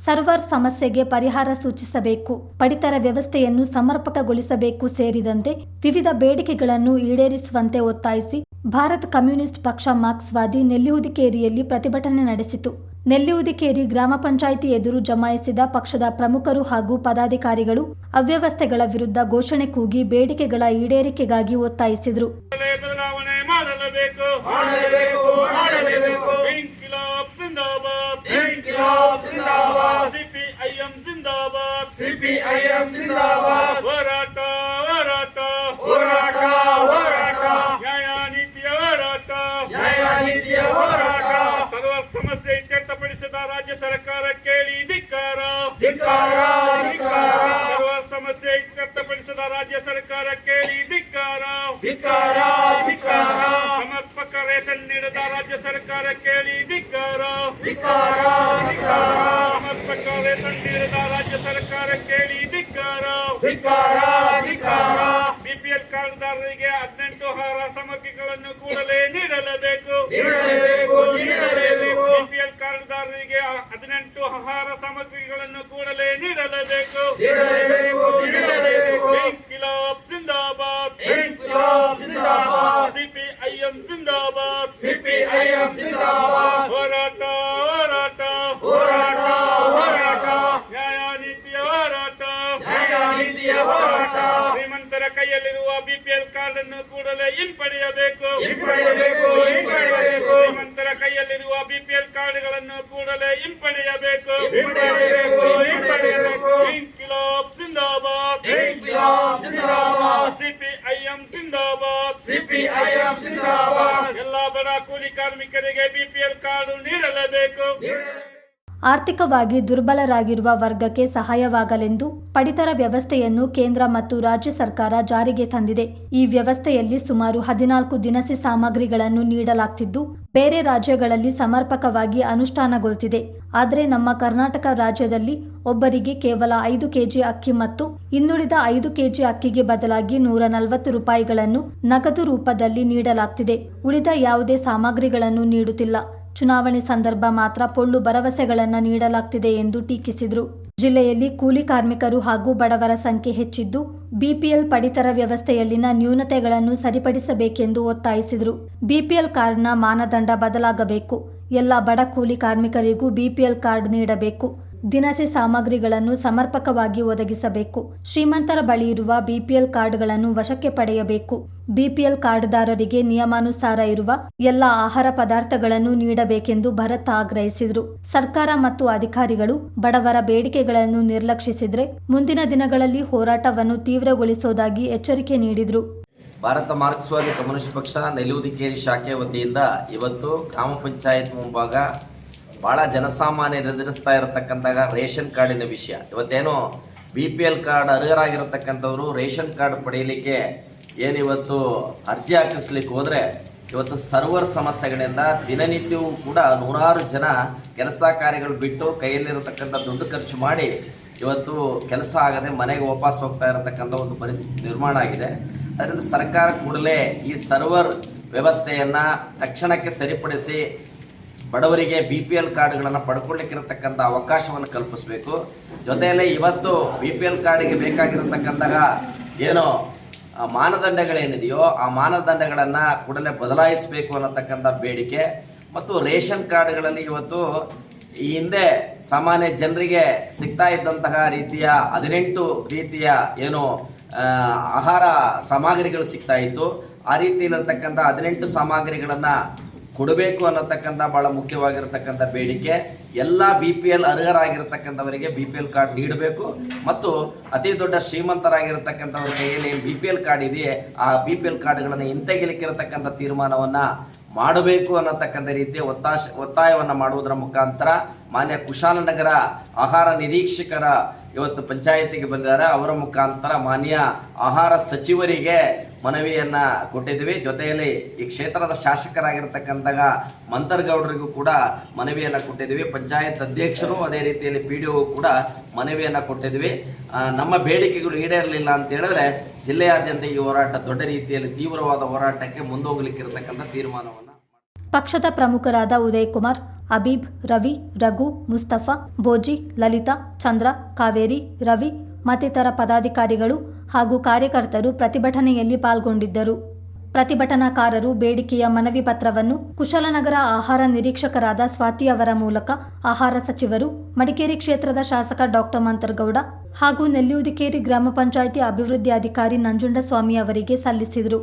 Server ಸಮಸ್ಯೆಗೆ ಪರಿಹಾರ ಸೂಚಿಸಬೇಕು, ಪಡಿತರ ವ್ಯವಸ್ಥೆಯನ್ನು ಸಮರ್ಪಕಗೊಳಿಸಬೇಕು ಸೇರಿದಂತೆ ವಿವಿಧ ಬೇಡಿಕೆಗಳನ್ನು ಈಡೇರಿಸುವಂತೆ ಒತ್ತಾಯಿಸಿ ಭಾರತ ಕಮ್ಯುನಿಸ್ಟ್ ಪಕ್ಷ ಮಾರ್ಕ್ಸ್ವಾದಿ ನೆಲ್ಲಿಹುದಿಕೇರಿಯಲ್ಲಿ ಪ್ರತಿಭಟನೆ ನಡೆಸಿತು. ನೆಲ್ಲಿಹುದಿಕೇರಿ ಗ್ರಾಮ ಪಂಚಾಯಿತಿ ಎದುರು ಜಮಾಯಿಸಿದ ಪಕ್ಷದ ಪ್ರಮುಖರು ಹಾಗೂ ಪದಾಧಿಕಾರಿಗಳು ಅವ್ಯವಸ್ಥೆಗಳ ವಿರುದ್ಧ ಘೋಷಣೆ ಕೂಗಿ ಬೇಡಿಕೆಗಳ ಈಡೇರಿಕೆಗಾಗಿ ಒತ್ತಾಯಿಸಿದರು. CPIM जिंदाबाद ಹೋರಾಟ ಹೋರಾಟ ಹೋರಾಟ ಹೋರಾಟ ನ್ಯಾಯ ನೀತಿಯ ಹೋರಾಟ ಸರ್ವ ಸಮಸ್ಯೆ ಇತ್ಯರ್ಥಪಡಿಸಿದ ರಾಜ್ಯ ಸರ್ಕಾರ ಕೇಳಿ ಧಿಕ್ಕಾರ ಧಿಕ್ಕಾರ ಧಿಕ್ಕಾರ ಸರ್ವ ಸಮಸ್ಯೆ ಇತ್ಯರ್ಥಪಡಿಸಿದ ರಾಜ್ಯ ಸರ್ಕಾರ ಕೇಳಿ ಧಿಕ್ಕಾರ ಧಿಕ್ಕಾರ ಧಿಕ್ಕಾರ ಸಮರ್ಪಕ ರೇಷನ್ ನೀಡದ ರಾಜ್ಯ ಸರ್ಕಾರ ಕೇಳಿ ಧಿಕ್ಕಾರ ಧಿಕ್ಕಾರ ಧಿಕ್ಕಾರ ಸಮರ್ಪಕ ರೇಷನ್ ನೀಡದ ರಾಜ್ಯ ಸರ್ಕಾರ ಕೇಳಿ ಧಿಕ್ಕಾರ ಧಿಕ್ಕಾರ ಧಿಕ್ಕಾರ ಬಿಪಿಎಲ್ ಕಾರ್ಡ್ದಾರರಿಗೆ 18 ಆಹಾರ ಸಾಮಗ್ರಿಗಳನ್ನು ಕೂಡಲೇ ನೀಡಲೇಬೇಕು ಬಿಪಿಎಲ್ ಕಾರ್ಡ್ದಾರರಿಗೆ 18 ಆಹಾರ ಸಾಮಗ್ರಿಗಳನ್ನು ಕೂಡಲೇ ನೀಡಲೇಬೇಕು ಇನ್ಕಿಲಾಬ್ ಜಿಂದಾಬಾದ್ CPIM ಜಿಂದಾಬಾದ್ ಹೋರಾಟ ಹೋರಾಟ ಹೋರಾಟ ಹೋರಾಟ ನ್ಯಾಯ ನೀತಿಯ ಹೋರಾಟ ಶ್ರೀಮಂತರ ಕೈಯಲ್ಲಿರುವ ಬಿಪಿಎಲ್ ಕಾರ್ಡ್ ಅನ್ನು ಕೂಡಲೇ ಹಿಂಪಡೆಯಬೇಕು ಶ್ರೀಮಂತರ ಕೈಯಲ್ಲಿರುವ ಬಿಪಿಎಲ್ ಕಾರ್ಡ್ಗಳನ್ನು ಕೂಡಲೇ ಹಿಂಪಡೆಯಬೇಕು ಇನ್ಕಿಲಾಬ್ ಜಿಂದಾಬಾದ್ CPIM ಜಿಂದಾಬಾದ್ ಎಲ್ಲ ಬಡ ಕೂಲಿ ಕಾರ್ಮಿಕರಿಗೆ ಬಿಪಿಎಲ್ ಕಾರ್ಡ್ ನೀಡಲೇಬೇಕು. ಆರ್ಥಿಕವಾಗಿ ದುರ್ಬಲರಾಗಿರುವ ವರ್ಗಕ್ಕೆ ಸಹಾಯವಾಗಲೆಂದು ಪಡಿತರ ವ್ಯವಸ್ಥೆಯನ್ನು ಕೇಂದ್ರ ಮತ್ತು ರಾಜ್ಯ ಸರ್ಕಾರ ಜಾರಿಗೆ ತಂದಿದೆ. ಈ ವ್ಯವಸ್ಥೆಯಲ್ಲಿ ಸುಮಾರು 14 ದಿನಸಿ ಸಾಮಗ್ರಿಗಳನ್ನು ನೀಡಲಾಗ್ತಿದ್ದು ಬೇರೆ ರಾಜ್ಯಗಳಲ್ಲಿ ಸಮರ್ಪಕವಾಗಿ ಅನುಷ್ಠಾನಗೊಳ್ತಿದೆ. ಆದರೆ ನಮ್ಮ ಕರ್ನಾಟಕ ರಾಜ್ಯದಲ್ಲಿ ಒಬ್ಬರಿಗೆ ಕೇವಲ 5 ಕೆಜಿ ಅಕ್ಕಿ ಮತ್ತು ಇನ್ನುಳಿದ 5 ಕೆಜಿ ಅಕ್ಕಿಗೆ ಬದಲಾಗಿ 140 ರೂಪಾಯಿಗಳನ್ನು ನಗದು ರೂಪದಲ್ಲಿ ನೀಡಲಾಗ್ತಿದೆ. ಉಳಿದ ಯಾವುದೇ ಸಾಮಗ್ರಿಗಳನ್ನು ನೀಡುತ್ತಿಲ್ಲ. ಚುನಾವಣೆ ಸಂದರ್ಭ ಮಾತ್ರ ಪೊಳ್ಳು ಭರವಸೆಗಳನ್ನು ನೀಡಲಾಗ್ತಿದೆ ಎಂದು ಟೀಕಿಸಿದರು. ಜಿಲ್ಲೆಯಲ್ಲಿ ಕೂಲಿ ಕಾರ್ಮಿಕರು ಹಾಗೂ ಬಡವರ ಸಂಖ್ಯೆ ಹೆಚ್ಚಿದ್ದು ಬಿಪಿಎಲ್ ಪಡಿತರ ವ್ಯವಸ್ಥೆಯಲ್ಲಿನ ನ್ಯೂನತೆಗಳನ್ನು ಸರಿಪಡಿಸಬೇಕೆಂದು ಒತ್ತಾಯಿಸಿದರು. ಬಿಪಿಎಲ್ ಕಾರ್ಡ್ನ ಮಾನದಂಡ ಬದಲಾಗಬೇಕು. ಎಲ್ಲ ಬಡ ಕೂಲಿ ಕಾರ್ಮಿಕರಿಗೂ ಬಿಪಿಎಲ್ ಕಾರ್ಡ್ ನೀಡಬೇಕು. ದಿನಸಿ ಸಾಮಗ್ರಿಗಳನ್ನು ಸಮರ್ಪಕವಾಗಿ ಒದಗಿಸಬೇಕು. ಶ್ರೀಮಂತರ ಬಳಿ ಇರುವ ಬಿಪಿಎಲ್ ಕಾರ್ಡ್ಗಳನ್ನು ವಶಕ್ಕೆ ಪಡೆಯಬೇಕು. ಬಿಪಿಎಲ್ ಕಾರ್ಡ್ದಾರರಿಗೆ ನಿಯಮಾನುಸಾರ ಇರುವ ಎಲ್ಲ ಆಹಾರ ಪದಾರ್ಥಗಳನ್ನು ನೀಡಬೇಕೆಂದು ಭರತ್ ಆಗ್ರಹಿಸಿದರು. ಸರ್ಕಾರ ಮತ್ತು ಅಧಿಕಾರಿಗಳು ಬಡವರ ಬೇಡಿಕೆಗಳನ್ನು ನಿರ್ಲಕ್ಷಿಸಿದರೆ ಮುಂದಿನ ದಿನಗಳಲ್ಲಿ ಹೋರಾಟವನ್ನು ತೀವ್ರಗೊಳಿಸುವುದಾಗಿ ಎಚ್ಚರಿಕೆ ನೀಡಿದರು. ಭಾರತ ಮಾರ್ಕ್ಸ್ವಾದಿ ಕಮ್ಯುನಿಸ್ಟ್ ಪಕ್ಷ ನೆಲ್ಲಿಹುದಿಕೇರಿ ಶಾಖೆ ವತಿಯಿಂದ ಇವತ್ತು ಗ್ರಾಮ ಪಂಚಾಯತ್ ಮುಂಭಾಗ ಭಾಳ ಜನಸಾಮಾನ್ಯರು ಎದುರಿಸ್ತಾ ಇರತಕ್ಕಂಥ ರೇಷನ್ ಕಾರ್ಡಿನ ವಿಷಯ. ಇವತ್ತೇನು BPL ಕಾರ್ಡ್ ಅರ್ಹರಾಗಿರತಕ್ಕಂಥವ್ರು ರೇಷನ್ ಕಾರ್ಡ್ ಪಡೆಯಲಿಕ್ಕೆ ಏನಿವತ್ತು ಅರ್ಜಿ ಹಾಕಿಸ್ಲಿಕ್ಕೆ ಹೋದರೆ ಇವತ್ತು ಸರ್ವರ್ ಸಮಸ್ಯೆಗಳಿಂದ ದಿನನಿತ್ಯವೂ ಕೂಡ ನೂರಾರು ಜನ ಕೆಲಸ ಕಾರ್ಯಗಳು ಬಿಟ್ಟು ಕೈಯಲ್ಲಿರತಕ್ಕಂಥ ದುಡ್ಡು ಖರ್ಚು ಮಾಡಿ ಇವತ್ತು ಕೆಲಸ ಆಗದೆ ಮನೆಗೆ ವಾಪಸ್ ಹೋಗ್ತಾ ಇರತಕ್ಕಂಥ ಒಂದು ಪರಿಸ್ಥಿತಿ ನಿರ್ಮಾಣ ಆಗಿದೆ. ಅದರಿಂದ ಸರ್ಕಾರ ಕೂಡಲೇ ಈ ಸರ್ವರ್ ವ್ಯವಸ್ಥೆಯನ್ನು ತಕ್ಷಣಕ್ಕೆ ಸರಿಪಡಿಸಿ ಬಡವರಿಗೆ BPL ಕಾರ್ಡ್ಗಳನ್ನು ಪಡ್ಕೊಳ್ಳಿಕ್ಕಿರತಕ್ಕಂಥ ಅವಕಾಶವನ್ನು ಕಲ್ಪಿಸಬೇಕು. ಜೊತೆಯಲ್ಲೇ ಇವತ್ತು BPL ಕಾರ್ಡಿಗೆ ಬೇಕಾಗಿರತಕ್ಕಂತಹ ಏನೋ ಮಾನದಂಡಗಳೇನಿದೆಯೋ ಆ ಮಾನದಂಡಗಳನ್ನು ಕೂಡಲೇ ಬದಲಾಯಿಸಬೇಕು ಅನ್ನತಕ್ಕಂಥ ಬೇಡಿಕೆ ಮತ್ತು ರೇಷನ್ ಕಾರ್ಡ್ಗಳಲ್ಲಿ ಇವತ್ತು ಈ ಹಿಂದೆ ಸಾಮಾನ್ಯ ಜನರಿಗೆ ಸಿಗ್ತಾ ಇದ್ದಂತಹ ರೀತಿಯ 18 ರೀತಿಯ ಏನು ಆಹಾರ ಸಾಮಗ್ರಿಗಳು ಸಿಗ್ತಾ ಇತ್ತು. ಆ ರೀತಿ ಇರತಕ್ಕಂಥ 18 ಸಾಮಗ್ರಿಗಳನ್ನು ಕೊಡಬೇಕು ಅನ್ನತಕ್ಕಂಥ ಭಾಳ ಮುಖ್ಯವಾಗಿರತಕ್ಕಂಥ ಬೇಡಿಕೆ. ಎಲ್ಲ BPL ಅರ್ಹರಾಗಿರ್ತಕ್ಕಂಥವರಿಗೆ BPL ಕಾರ್ಡ್ ನೀಡಬೇಕು ಮತ್ತು ಅತಿ ದೊಡ್ಡ ಶ್ರೀಮಂತರಾಗಿರ್ತಕ್ಕಂಥವ್ರ ಕೈಯಲ್ಲಿ ಏನು BPL ಕಾರ್ಡ್ ಇದೆಯೇ ಆ BPL ಕಾರ್ಡ್ಗಳನ್ನು ಹಿಂತೆಗೆಲಿಕ್ಕಿರತಕ್ಕಂಥ ತೀರ್ಮಾನವನ್ನು ಮಾಡಬೇಕು ಅನ್ನತಕ್ಕಂಥ ರೀತಿಯ ಒತ್ತಾಯವನ್ನು ಮಾಡುವುದರ ಮುಖಾಂತರ ಮಾನ್ಯ ಕುಶಾಲನಗರ ಆಹಾರ ನಿರೀಕ್ಷಕರ ಇವತ್ತು ಪಂಚಾಯತಿಗೆ ಬಂದಿದ್ದಾರೆ. ಅವರ ಮುಖಾಂತರ ಮಾನ್ಯ ಆಹಾರ ಸಚಿವರಿಗೆ ಮನವಿಯನ್ನು ಕೊಟ್ಟಿದ್ವಿ. ಜೊತೆಯಲ್ಲಿ ಈ ಕ್ಷೇತ್ರದ ಶಾಸಕರಾಗಿರ್ತಕ್ಕಂತಹ ಮಂತರ್ಗೌಡರಿಗೂ ಕೂಡ ಮನವಿಯನ್ನು ಕೊಟ್ಟಿದ್ವಿ. ಪಂಚಾಯತ್ ಅಧ್ಯಕ್ಷರು ಅದೇ ರೀತಿಯಲ್ಲಿ PDO ಕೂಡ ಮನವಿಯನ್ನು ಕೊಟ್ಟಿದ್ವಿ. ನಮ್ಮ ಬೇಡಿಕೆಗಳು ಈಡೇರಲಿಲ್ಲ ಅಂತ ಹೇಳಿದ್ರೆ ಜಿಲ್ಲೆಯಾದ್ಯಂತ ಈ ಹೋರಾಟ ದೊಡ್ಡ ರೀತಿಯಲ್ಲಿ ತೀವ್ರವಾದ ಹೋರಾಟಕ್ಕೆ ಮುಂದೋಗಲಿಕ್ಕಿರತಕ್ಕಂಥ ತೀರ್ಮಾನವನ್ನು ಪಕ್ಷದ ಪ್ರಮುಖರಾದ ಉದಯ್ ಕುಮಾರ್, ಅಬೀಬ್, ರವಿ, ರಘು, ಮುಸ್ತಫಾ, ಬೋಜಿ, ಲಲಿತಾ, ಚಂದ್ರ, ಕಾವೇರಿ, ರವಿ ಮತ್ತಿತರ ಪದಾಧಿಕಾರಿಗಳು ಹಾಗೂ ಕಾರ್ಯಕರ್ತರು ಪ್ರತಿಭಟನೆಯಲ್ಲಿ ಪಾಲ್ಗೊಂಡಿದ್ದರು. ಪ್ರತಿಭಟನಾಕಾರರು ಬೇಡಿಕೆಯ ಮನವಿ ಪತ್ರವನ್ನು ಕುಶಲನಗರ ಆಹಾರ ನಿರೀಕ್ಷಕರಾದ ಸ್ವಾತಿ ಅವರ ಮೂಲಕ ಆಹಾರ ಸಚಿವರು, ಮಡಿಕೇರಿ ಕ್ಷೇತ್ರದ ಶಾಸಕ ಡಾಕ್ಟರ್ ಮಂತರ್ಗೌಡ ಹಾಗೂ ನೆಲ್ಲಿಹುದಿಕೇರಿ ಗ್ರಾಮ ಪಂಚಾಯಿತಿ ಅಭಿವೃದ್ಧಿ ಅಧಿಕಾರಿ ನಂಜುಂಡಸ್ವಾಮಿ ಅವರಿಗೆ ಸಲ್ಲಿಸಿದರು.